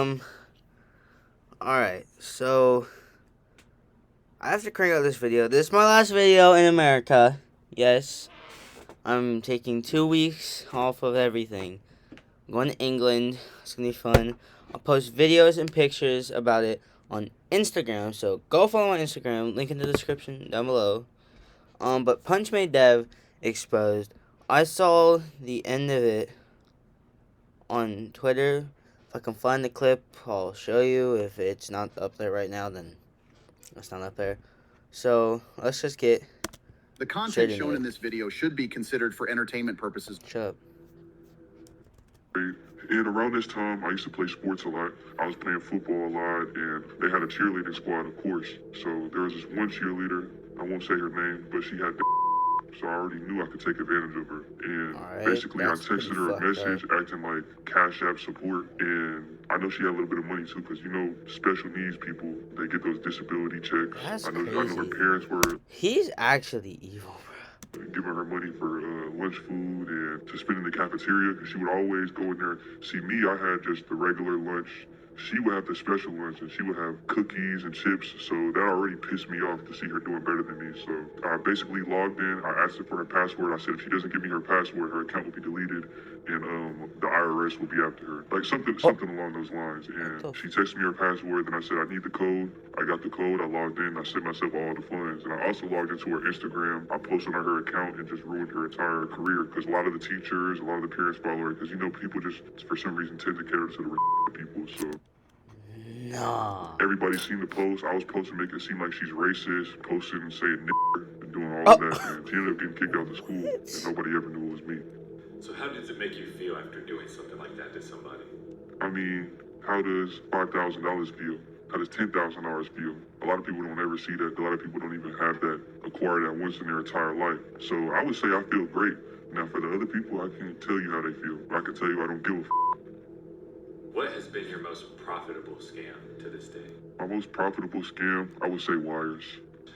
Um, alright, so I have to crank out this video. This is my last video in America. Yes, I'm taking 2 weeks off of everything. I'm going to England. It's gonna be fun. I'll post videos and pictures about it on Instagram, so go follow my Instagram. Link in the description down below. But punchmade dev exposed. I saw the end of it on Twitter. If I can find the clip, I'll show you. If it's not up there right now, then it's not up there. So let's just get the content shown in this video should be considered for entertainment purposes. Shut up. And around this time, I used to play sports a lot. I was playing football a lot, and they had a cheerleading squad, of course. So there was this one cheerleader, I won't say her name, but she had so I already knew I could take advantage of her. And basically, I texted her a message acting like Cash App support. And I know she had a little bit of money too, because you know, special needs people, they get those disability checks. I know her parents were. He's actually evil, bro. Giving her money for lunch food and to spend in the cafeteria, because she would always go in there. See, me, I had just the regular lunch. She would have the special lunch, and she would have cookies and chips, so that already pissed me off to see her doing better than me. So I basically logged in, I asked her for her password. I said if she doesn't give me her password, her account will be deleted, and the IRS will be after her. Like something along those lines. And she texted me her password, then I said I need the code. I got the code, I logged in, I sent myself all the funds, and I also logged into her Instagram. I posted on her account and just ruined her entire career, because a lot of the teachers, a lot of the parents follow her, because you know, people just, for some reason, tend to cater to the people, so. No. Everybody seen the post. I was posting, making it seem like she's racist, posting and saying nigger, and doing all of that, and she ended up getting kicked out of school, and nobody ever knew it was me. So how does it make you feel after doing something like that to somebody? I mean, how does $5,000 feel? How does $10,000 feel? A lot of people don't ever see that. A lot of people don't even have that acquired at once in their entire life. So I would say I feel great. Now for the other people, I can't tell you how they feel. I can tell you I don't give a What has been your most profitable scam to this day? My most profitable scam, I would say wires.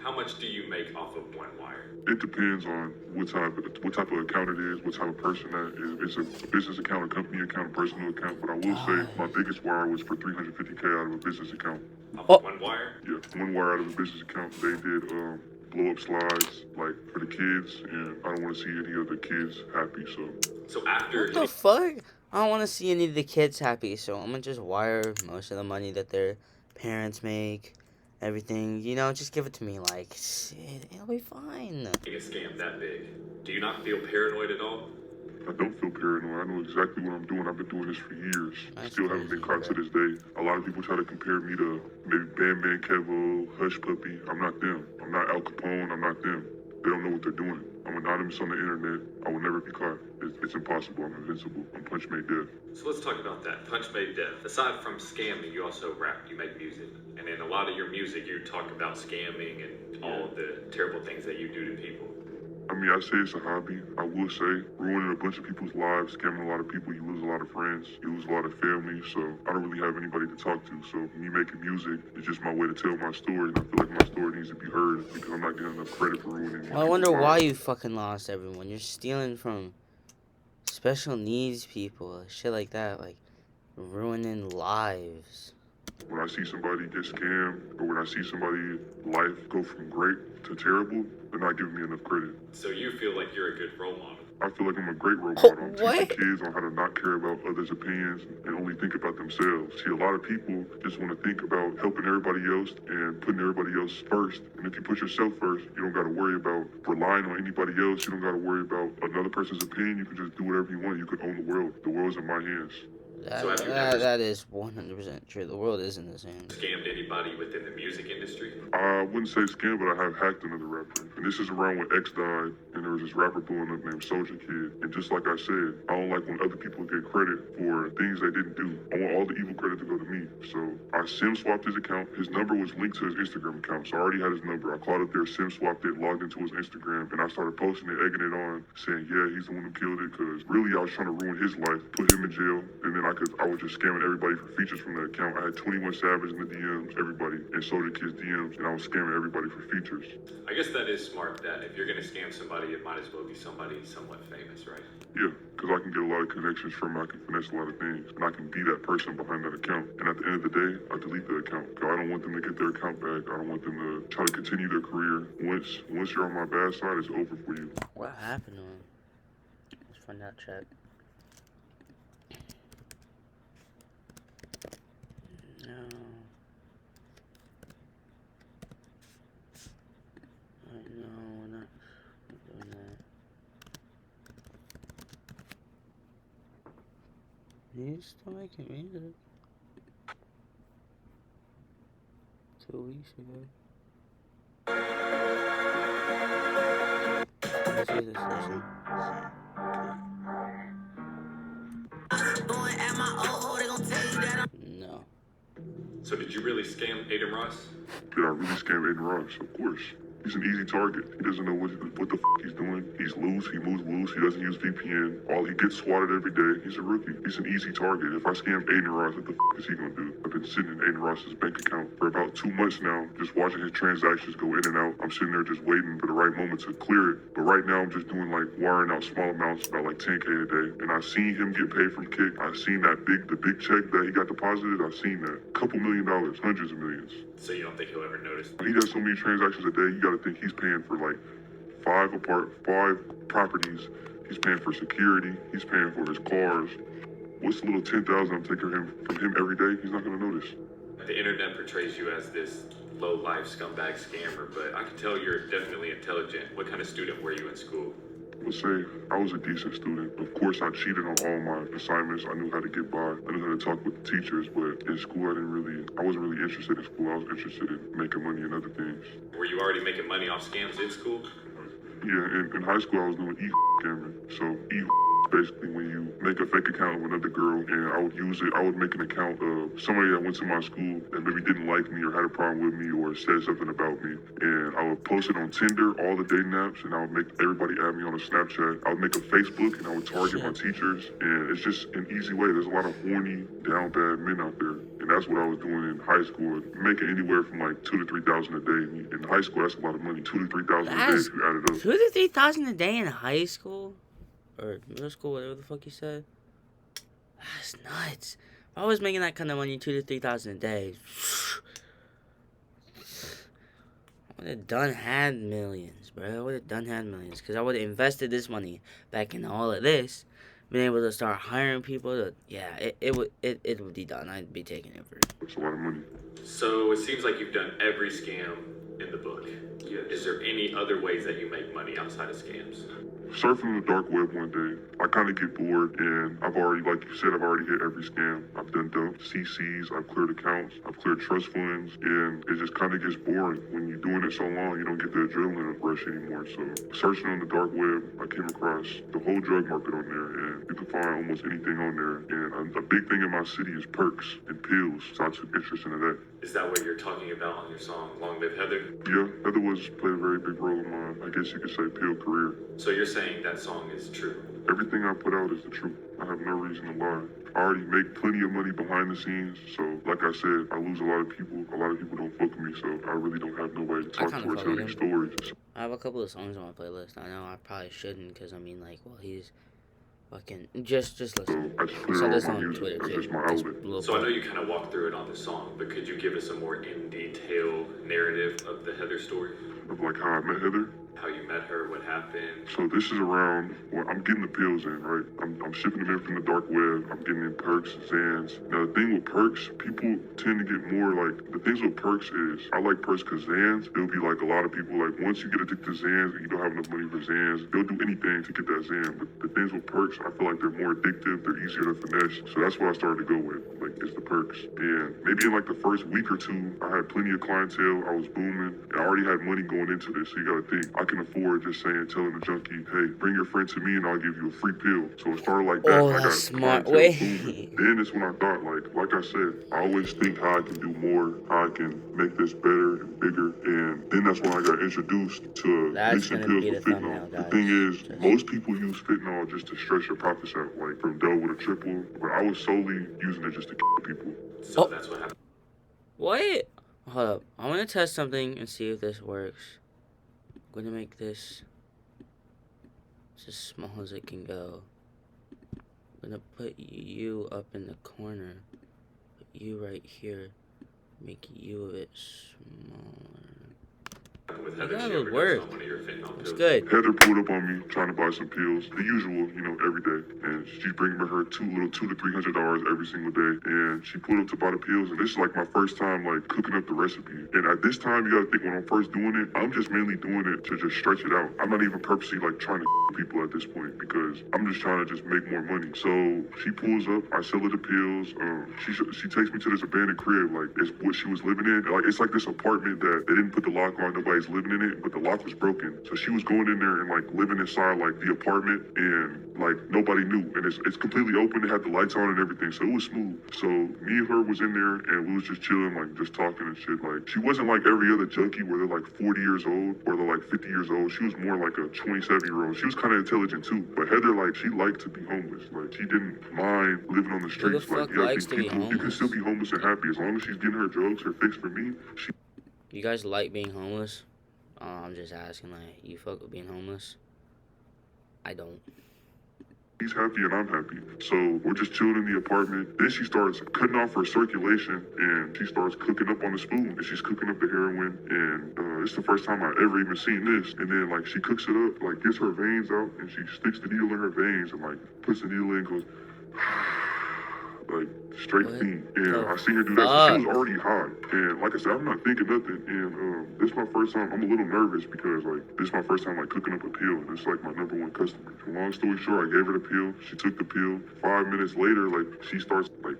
How much do you make off of one wire? It depends on what type of account it is, what type of person that is. It's a business account, a company account, a personal account. But I will say my biggest wire was for $350K out of a business account. Off of one wire? Yeah, one wire out of a business account. They did blow up slides like for the kids, and I don't want to see any of the kids happy. So after what the fuck? I don't want to see any of the kids happy, so I'm gonna just wire most of the money that their parents make, everything. You know, just give it to me. Like, it'll be fine. A scam that big, do you not feel paranoid at all? I don't feel paranoid. I know exactly what I'm doing. I've been doing this for years. That's Still haven't been caught to this day. A lot of people try to compare me to maybe Bam Kevo, Hush Puppy. I'm not them. I'm not Al Capone. I'm not them. They don't know what they're doing. I'm anonymous on the internet. I will never be caught. It's impossible. I'm invincible. I'm punchmade dev. So let's talk about that. Punchmade dev. Aside from scamming, you also rap. You make music. And in a lot of your music, you talk about scamming and all of the terrible things that you do to people. I mean, I say it's a hobby. I will say, ruining a bunch of people's lives, scamming a lot of people, you lose a lot of friends, you lose a lot of family, so I don't really have anybody to talk to. So me making music is just my way to tell my story, and I feel like my story needs to be heard because I'm not getting enough credit for ruining Well, I wonder why you fucking lost everyone. You're stealing from special needs people, shit like that, like ruining lives. When I see somebody get scammed, or when I see somebody's life go from great to terrible, they're not giving me enough credit. So you feel like you're a good role model? I feel like I'm a great role model. I'm What? teaching kids on how to not care about others' opinions and only think about themselves. See, a lot of people just want to think about helping everybody else and putting everybody else first. And if you put yourself first, you don't got to worry about relying on anybody else. You don't got to worry about another person's opinion. You can just do whatever you want. You can own the world. The world's in my hands. That is 100% true. The world is in his hands. Scammed anybody within the music industry? I wouldn't say scam, but I have hacked another rapper. And this is around when X died, and there was this rapper blowing up named Soldier Kid. And just like I said, I don't like when other people get credit for things they didn't do. I want all the evil credit to go to me. So I SIM swapped his account. His number was linked to his Instagram account, so I already had his number. I called up there, SIM swapped it, logged into his Instagram, and I started posting it, egging it on, saying, yeah, he's the one who killed it, because really I was trying to ruin his life, put him in jail, and then I was just scamming everybody for features from that account. I had 21 Savage in the DMs, everybody, and Soldier Kid's DMs, and I was scamming everybody for features. I guess that is smart, that if you're going to scam somebody, it might as well be somebody somewhat famous, right? Yeah, because I can get a lot of connections from it. I can finesse a lot of things, and I can be that person behind that account. And at the end of the day, I delete the account. Because I don't want them to get their account back. I don't want them to try to continue their career. Once you're on my bad side, it's over for you. What happened to him? Let's find out, chat. No. No, we're not doing that. He's still making music. 2 weeks ago. Let's see this listen. No. So did you really scam Aiden Ross? Did I really scam Aiden Ross? Of course. He's an easy target. He doesn't know what the he's doing. He's loose. He moves loose. He doesn't use VPN. He gets swatted every day. He's a rookie. He's an easy target. If I scam Aiden Ross, what the is he gonna do? I've been sitting in Aiden Ross's bank account for about 2 months now, just watching his transactions go in and out. I'm sitting there just waiting for the right moment to clear it. But right now I'm just doing like wiring out small amounts, about like 10K a day. And I've seen him get paid from Kick. I've seen the big check that he got deposited. I've seen that. $2 million, hundreds of millions. So you don't think he'll ever notice? He does so many transactions a day, you gotta think he's paying for like 5 properties. He's paying for security. He's paying for his cars. What's the little 10,000 I'm taking from him every day? He's not gonna notice. The internet portrays you as this low-life scumbag scammer, but I can tell you're definitely intelligent. What kind of student were you in school? Let's say I was a decent student. Of course, I cheated on all my assignments. I knew how to get by. I knew how to talk with the teachers, but in school, I wasn't really interested in school. I was interested in making money and other things. Were you already making money off scams in school? Yeah, in high school, I was doing scamming. So basically when you make a fake account of another girl, and I would make an account of somebody that went to my school and maybe didn't like me or had a problem with me or said something about me, and I would post it on Tinder, all the dating apps, and I would make everybody add me on a Snapchat. I would make a Facebook, and I would target my teachers, and it's just an easy way. There's a lot of horny, down bad men out there, and that's what I was doing in high school, making anywhere from like $2,000 to $3,000 a day. In high school, that's a lot of money, $2,000 to $3,000 a day if you add it up. $2,000 to $3,000 a day in high school? Or middle school, whatever the fuck you said. That's nuts. If I was making that kind of money, $2,000 to $3,000 a day, I would have done had millions, bro. I would have done had millions, because I would have invested this money back in all of this, been able to start hiring people. It would be done. I'd be taking it for. It's a lot of money. So it seems like you've done every scam in the book. Yes. Is there any other ways that you make money outside of scams? Surfing the dark web one day, I kind of get bored, and I've already hit every scam. I've done CCs, I've cleared accounts, I've cleared trust funds, and it just kind of gets boring. When you're doing it so long, you don't get the adrenaline rush anymore. So searching on the dark web, I came across the whole drug market on there, and you can find almost anything on there. And a big thing in my city is perks and pills, so I took interest into that. Is that what you're talking about on your song, Long Live Heather? Yeah, Heather played a very big role in my, I guess you could say, pill career. So you're saying that song is true? Everything I put out is the truth. I have no reason to lie. I already make plenty of money behind the scenes, so like I said, I lose a lot of people. A lot of people don't fuck with me, so I really don't have nobody to talk to or tell these stories. I have a couple of songs on my playlist. I know I probably shouldn't, because I mean, like, well, he's fucking just listen. So I just put it on my music. Twitter, that's just my outlet. So I know you kind of walked through it on the song, but could you give us a more in detail narrative of the Heather story? Of like how I met Heather? How you met her, what happened? So this is around, well, I'm getting the pills in, right? I'm shipping them in from the dark web. I'm getting in perks, Zans. Now the thing with perks, people tend to get more like, the things with perks is, I like perks because Zans, it'll be like a lot of people, like once you get addicted to Zans and you don't have enough money for Zans, they'll do anything to get that Zan. But the things with perks, I feel like they're more addictive, they're easier to finesse. So that's what I started to go with, like it's the perks. And maybe in like the first week or two, I had plenty of clientele, I was booming, and I already had money going into this, so you gotta think, I can afford just telling the junkie, hey, bring your friend to me and I'll give you a free pill. So it started like that. Oh, I got smart way. way. Then it's when I thought, like I said, I always think how I can do more, how I can make this better and bigger. And then that's when I got introduced to mixing pills with fentanyl. The thing is, most people use fentanyl just to stretch their profits out, like from dough with a triple. But I was solely using it just to kill people. So that's what happened. What? Hold up. I want to test something and see if this works. I'm going to make this as small as it can go. I'm gonna put you up in the corner. Put you right here. Make you a bit smaller. With You Heather, gotta she overdosed work. on one of your fentanyl It's pills. good. Heather pulled up on me trying to buy some pills, the usual, every day. And she's bringing me her $200 to $300 every single day. And she pulled up to buy the pills, and this is like my first time like cooking up the recipe. And at this time, you gotta think when I'm first doing it, I'm just mainly doing it to just stretch it out. I'm not even purposely like trying to people at this point because I'm just trying to just make more money. So she pulls up, I sell her the pills. She takes me to this abandoned crib, like it's what she was living in. Like it's like this apartment that they didn't put the lock on, nobody's living in it, but the lock was broken. So she was going in there and like living inside like the apartment, and like nobody knew. And it's completely open. It had the lights on and everything, so it was smooth. So me and her was in there and we was just chilling, like just talking and shit. Like she wasn't like every other junkie where they're like 40 years old or they're like 50 years old. She was more like a 27-year-old. She was kind of intelligent too. But Heather, like she liked to be homeless. Like she didn't mind living on the Who the streets. Like fuck you gotta likes think to be people, you can homeless? still be homeless and happy as long as she's getting her drugs, her fix. For me, You guys like being homeless? I'm just asking, like, you fuck with being homeless? I don't. he's happy and I'm happy. So we're just chilling in the apartment. Then she starts cutting off her circulation and she starts cooking up on the spoon. And she's cooking up the heroin. And it's the first time I ever even seen this. And then like she cooks it up, like gets her veins out and she sticks the needle in her veins and like puts the needle in and goes like straight What clean. And the I seen her do that. So she was fuck? already high. And like I said, I'm not thinking nothing. And this is my first time. I'm a little nervous because like this is my first time like cooking up a pill. And it's like my number one customer. Long story short, I gave her the pill. She took the pill. 5 minutes later, like she starts like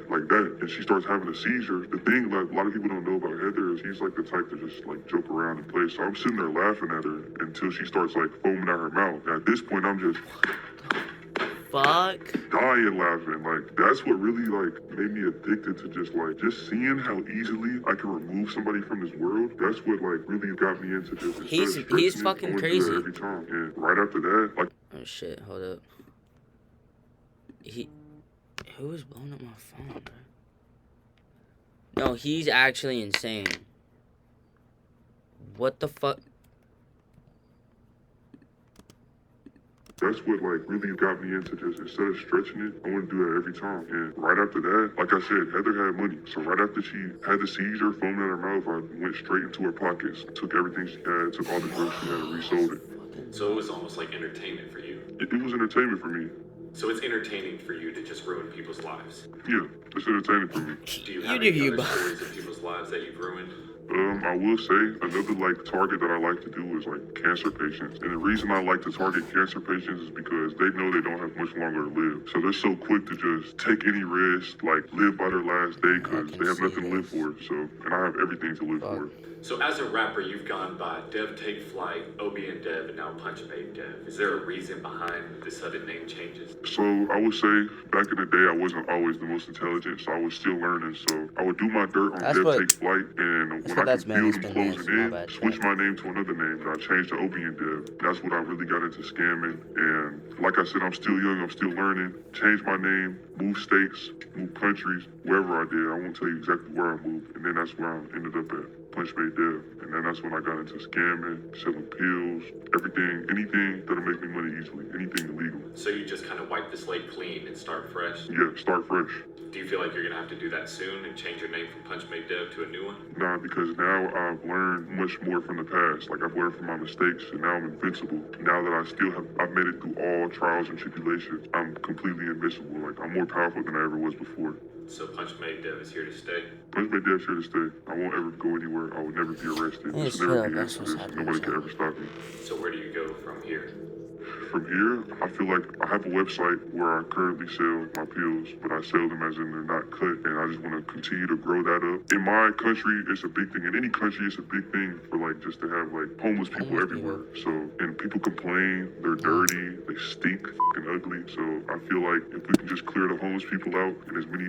like that, and she starts having a seizure. The thing like a lot of people don't know about Heather is she's like the type to just like joke around and play. So I'm sitting there laughing at her until she starts like foaming out her mouth. And at this point, I'm just Fuck. dying laughing. Like that's what really like made me addicted to just seeing how easily I can remove somebody from this world. That's what like really got me into this. He's fucking crazy. Every time. And right after that, like Oh shit, hold up. Who is blowing up my phone, bro? No, he's actually insane. What the fuck? that's what like really got me into this. Instead of stretching it, I want to do that every time. And right after that, like I said, Heather had money. So right after she had the seizure, foaming out her mouth, I went straight into her pockets, took everything she had, took all the drugs she had, and resold it. So it was almost like entertainment for you. It was entertainment for me. So it's entertaining for you to just ruin people's lives. Yeah, it's entertaining for me. Do you have do any you, other bro. stories of people's lives that you've ruined? I will say another like target that I like to do is like cancer patients. And the reason I like to target cancer patients is because they know they don't have much longer to live. So they're so quick to just take any risk, like live by their last day because they have nothing to live for. So, and I have everything to live for. So as a rapper, you've gone by Dev Take Flight, Obi and Dev, and now Punchmade Dev. Is there a reason behind the sudden name changes? So I would say back in the day, I wasn't always the most intelligent, so I was still learning. So I would do my dirt on That's Dev what- Take Flight, and when I that's could build been and this, closing my in, bad, switch Jack. my name to another name, and I changed to Obi and Dev. That's when I really got into scamming. And like I said, I'm still young, I'm still learning. Changed my name, moved states, moved countries, wherever I did. I won't tell you exactly where I moved. And then that's where I ended up at. Punchmade Dev. And then that's when I got into scamming, selling pills, anything that'll make me money easily, anything illegal. So you just kind of wipe the slate clean and start fresh? Yeah, start fresh. Do you feel like you're going to have to do that soon and change your name from Punchmade Dev to a new one? Nah, because now I've learned much more from the past. Like I've learned from my mistakes and now I'm invincible. Now that I've made it through all trials and tribulations, I'm completely invincible. Like I'm more powerful than I ever was before. So Punchmade Dev is here to stay? Punchmade Dev's here to stay. I won't ever go anywhere. I will never be arrested. Yes, This will never yeah, be that's into what's this. happening, Nobody can Jack. ever stop me. So where do you go from here? From here, I feel like I have a website where I currently sell my pills, but I sell them as in they're not cut, and I just want to continue to grow that up. In my country, it's a big thing. In any country, it's a big thing for like just to have like homeless people Homeless everywhere. So, and people complain, they're dirty, they stink, fucking ugly. So I feel like if we can just clear the homeless people out and as many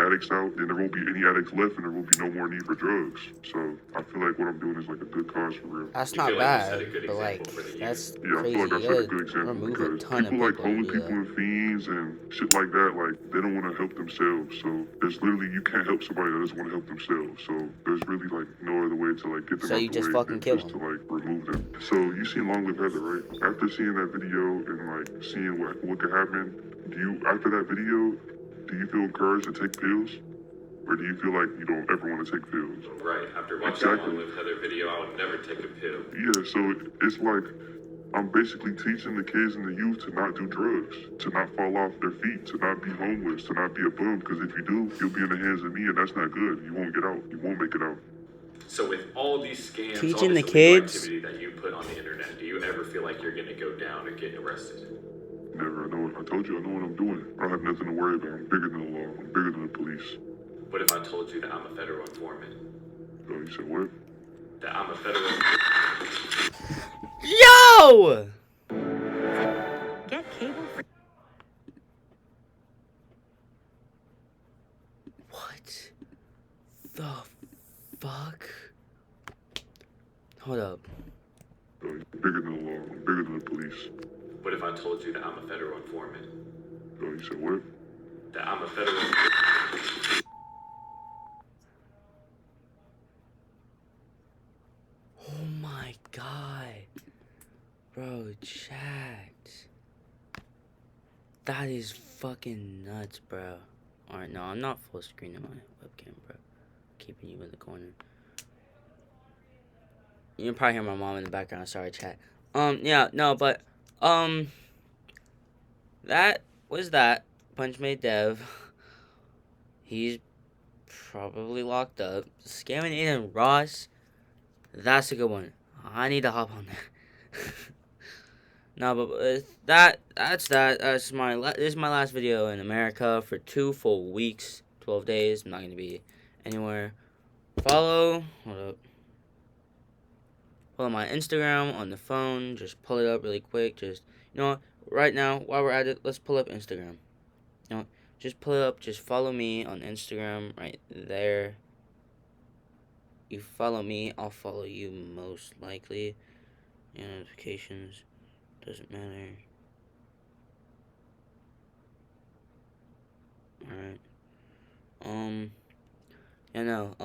addicts out, then there won't be any addicts left, and there will be no more need for drugs. So I feel like what I'm doing is like a good cause for real. That's You not feel like you set bad, a good but like, example for the youth. that's Yeah, I feel crazy. like I You set a gotta good good example Remove a because ton of people like people who homeless do people that. and fiends and shit like that, like they don't want to help themselves. So there's literally you can't help somebody that doesn't want to help themselves. So there's really like no other way to like get them So out you the just way fucking than kill just to them. like remove them. So you seen Long Live Heather, right? After seeing that video and like seeing what could happen, do you after that video, do you feel encouraged to take pills? Or do you feel like you don't ever want to take pills? Right. After watching the Long Live Heather video, I would never take a pill. Yeah, so it's like I'm basically teaching the kids and the youth to not do drugs, to not fall off their feet, to not be homeless, to not be a bum. Because if you do, you'll be in the hands of me, and that's not good. You won't get out. You won't make it out. So with all these scams, all Teaching this the illegal kids? activity that you put on the internet, do you ever feel like you're gonna go down or get arrested? Never. I know. I told you. I know what I'm doing. I don't have nothing to worry about. I'm bigger than the law. I'm bigger than the police. What if I told you that I'm a federal informant? Oh, you said what? That I'm a federal. Yo! Get cable for What the fuck? Hold up. Oh, you're bigger than the law. I'm bigger than the police. What if I told you that I'm a federal informant? Oh, you said what? That I'm a federal. Oh my god. Bro, chat. That is fucking nuts, bro. Alright, no, I'm not full screening my webcam, bro. Keeping you in the corner. You can probably hear my mom in the background. Sorry, chat. Yeah, no, but, that was that. Punchmade Dev. He's probably locked up. Scamming Aiden Ross. That's a good one. I need to hop on that. No, but that's that. This is my last video in America for 2 full weeks, 12 days. I'm not gonna be anywhere. Hold up. Follow my Instagram on the phone. Just pull it up really quick. Just you know what? Right now, while we're at it, let's pull up Instagram. You know what? Just pull it up. Just follow me on Instagram right there. You follow me, I'll follow you most likely. Notifications. Doesn't matter. Alright. Yeah, no,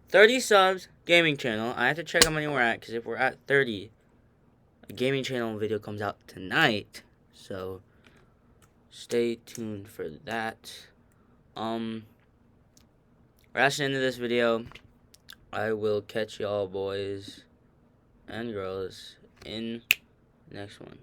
30 subs, gaming channel. I have to check how many we're at, because if we're at 30, a gaming channel video comes out tonight. So, stay tuned for that. That's the end of this video. I will catch y'all boys and girls in the next one.